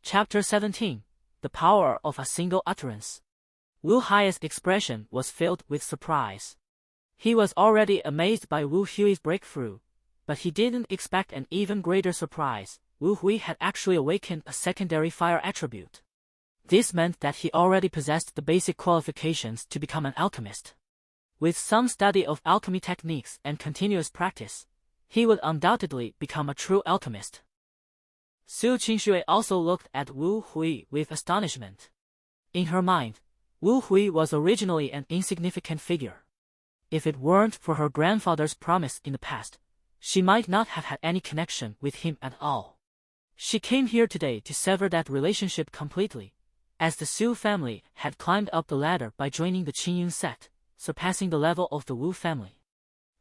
Chapter 17. The Power of a Single Utterance. Wu Hai's expression was filled with surprise. He was already amazed by Wu Hui's breakthrough, but he didn't expect an even greater surprise. Wu Hui had actually awakened a secondary fire attribute. This meant that he already possessed the basic qualifications to become an alchemist. With some study of alchemy techniques and continuous practice, he would undoubtedly become a true alchemist. Su Qingxue also looked at Wu Hui with astonishment. In her mind, Wu Hui was originally an insignificant figure. If it weren't for her grandfather's promise in the past, she might not have had any connection with him at all. She came here today to sever that relationship completely, as the Su family had climbed up the ladder by joining the Qingyun sect, surpassing the level of the Wu family.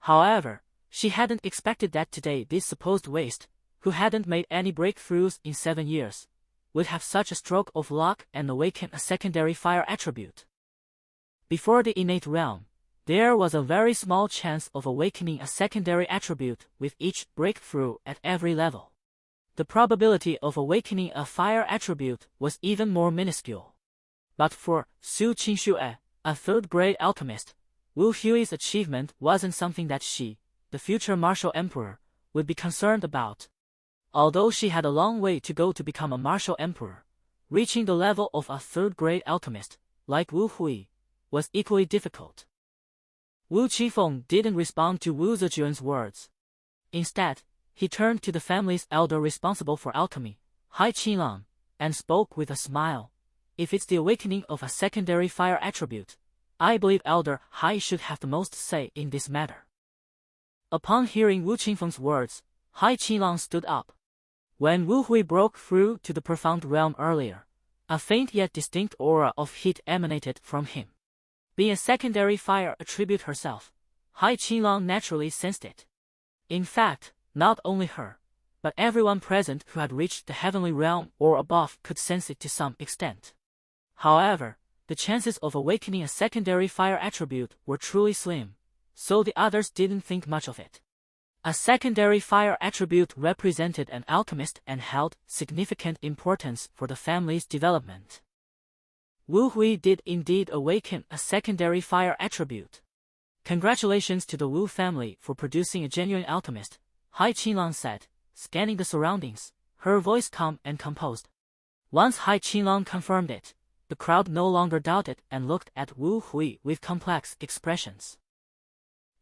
However, she hadn't expected that today this supposed waste, who hadn't made any breakthroughs in 7 years, would have such a stroke of luck and awaken a secondary fire attribute. Before the innate realm, there was a very small chance of awakening a secondary attribute with each breakthrough at every level. The probability of awakening a fire attribute was even more minuscule. But for Su Qingxue, a third-grade alchemist, Wu Hui's achievement wasn't something that she, the future martial emperor, would be concerned about. Although she had a long way to go to become a martial emperor, reaching the level of a third-grade alchemist, like Wu Hui, was equally difficult. Wu Qifeng didn't respond to Wu Zijuan's words. Instead, he turned to the family's elder responsible for alchemy, Hai Qinlang, and spoke with a smile. If it's the awakening of a secondary fire attribute, I believe Elder Hai should have the most say in this matter. Upon hearing Wu Qifeng's words, Hai Qinlang stood up. When Wu Hui broke through to the profound realm earlier, a faint yet distinct aura of heat emanated from him. Being a secondary fire attribute herself, Hai Qinlang naturally sensed it. In fact, not only her, but everyone present who had reached the heavenly realm or above could sense it to some extent. However, the chances of awakening a secondary fire attribute were truly slim, so the others didn't think much of it. A secondary fire attribute represented an alchemist and held significant importance for the family's development. Wu Hui did indeed awaken a secondary fire attribute. Congratulations to the Wu family for producing a genuine alchemist, Hai Qinlang said, scanning the surroundings, her voice calm and composed. Once Hai Qinlang confirmed it, the crowd no longer doubted and looked at Wu Hui with complex expressions.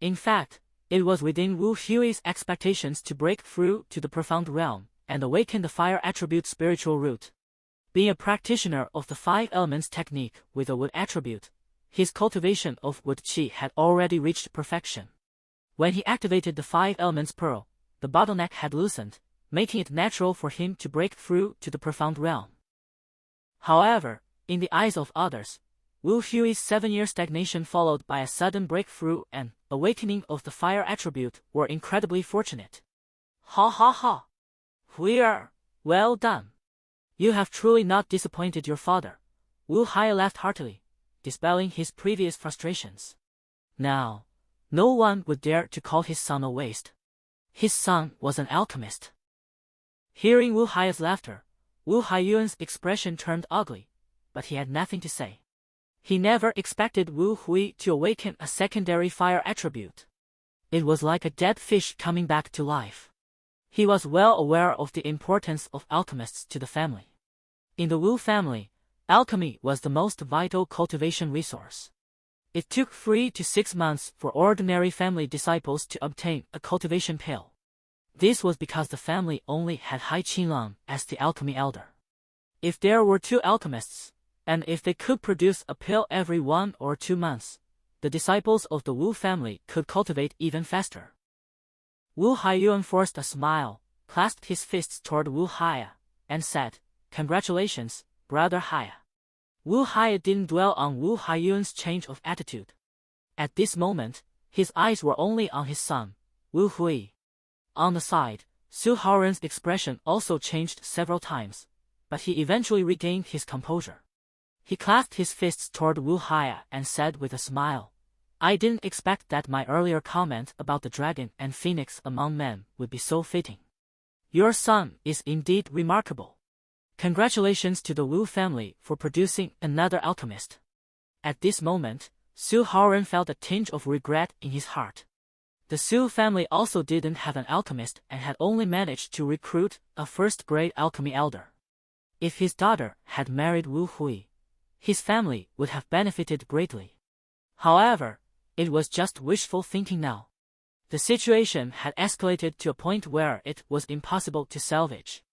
In fact, it was within Wu Hui's expectations to break through to the profound realm and awaken the fire attribute spiritual root. Being a practitioner of the 5 elements technique with a wood attribute, his cultivation of wood qi had already reached perfection. When he activated the 5 elements pearl, the bottleneck had loosened, making it natural for him to break through to the profound realm. However, in the eyes of others, Wu Hui's 7-year stagnation followed by a sudden breakthrough and awakening of the fire attribute were incredibly fortunate. Ha ha ha! Huier, well done! You have truly not disappointed your father. Wu Hai laughed heartily, dispelling his previous frustrations. Now, no one would dare to call his son a waste. His son was an alchemist. Hearing Wu Hai's laughter, Wu Haiyuan's expression turned ugly, but he had nothing to say. He never expected Wu Hui to awaken a secondary fire attribute. It was like a dead fish coming back to life. He was well aware of the importance of alchemists to the family. In the Wu family, alchemy was the most vital cultivation resource. It took 3 to 6 months for ordinary family disciples to obtain a cultivation pill. This was because the family only had Hai Qinlang as the alchemy elder. If there were 2 alchemists, and if they could produce a pill every 1 or 2 months, the disciples of the Wu family could cultivate even faster. Wu Haiyuan forced a smile, clasped his fists toward Wu Haiya, and said, "Congratulations, brother Haiya." Wu Haiya didn't dwell on Wu Haiyuan's change of attitude. At this moment, his eyes were only on his son, Wu Hui. On the side, Su Haoren's expression also changed several times, but he eventually regained his composure. He clasped his fists toward Wu Haiya and said with a smile, "I didn't expect that my earlier comment about the dragon and phoenix among men would be so fitting. Your son is indeed remarkable. Congratulations to the Wu family for producing another alchemist. At this moment, Su Haoren felt a tinge of regret in his heart. The Su family also didn't have an alchemist and had only managed to recruit a first-grade alchemy elder. If his daughter had married Wu Hui, his family would have benefited greatly. However, it was just wishful thinking now. The situation had escalated to a point where it was impossible to salvage.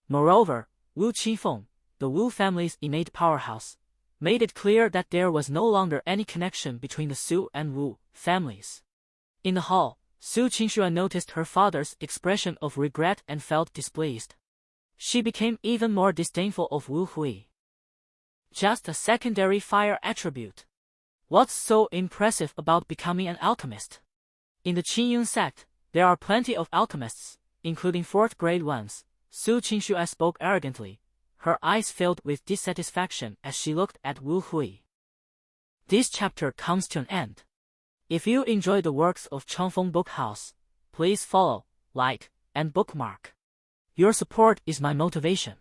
Moreover, Wu Qifeng, the Wu family's innate powerhouse, made it clear that there was no longer any connection between the Su and Wu families. In the hall, Su Qingxuan noticed her father's expression of regret and felt displeased. She became even more disdainful of Wu Hui. Just a secondary fire attribute. What's so impressive about becoming an alchemist? In the Qingyun sect, there are plenty of alchemists, including fourth-grade ones. Su Qingxuan spoke arrogantly, her eyes filled with dissatisfaction as she looked at Wu Hui. This chapter comes to an end. If you enjoy the works of Changfeng Book House, please follow, like, and bookmark. Your support is my motivation.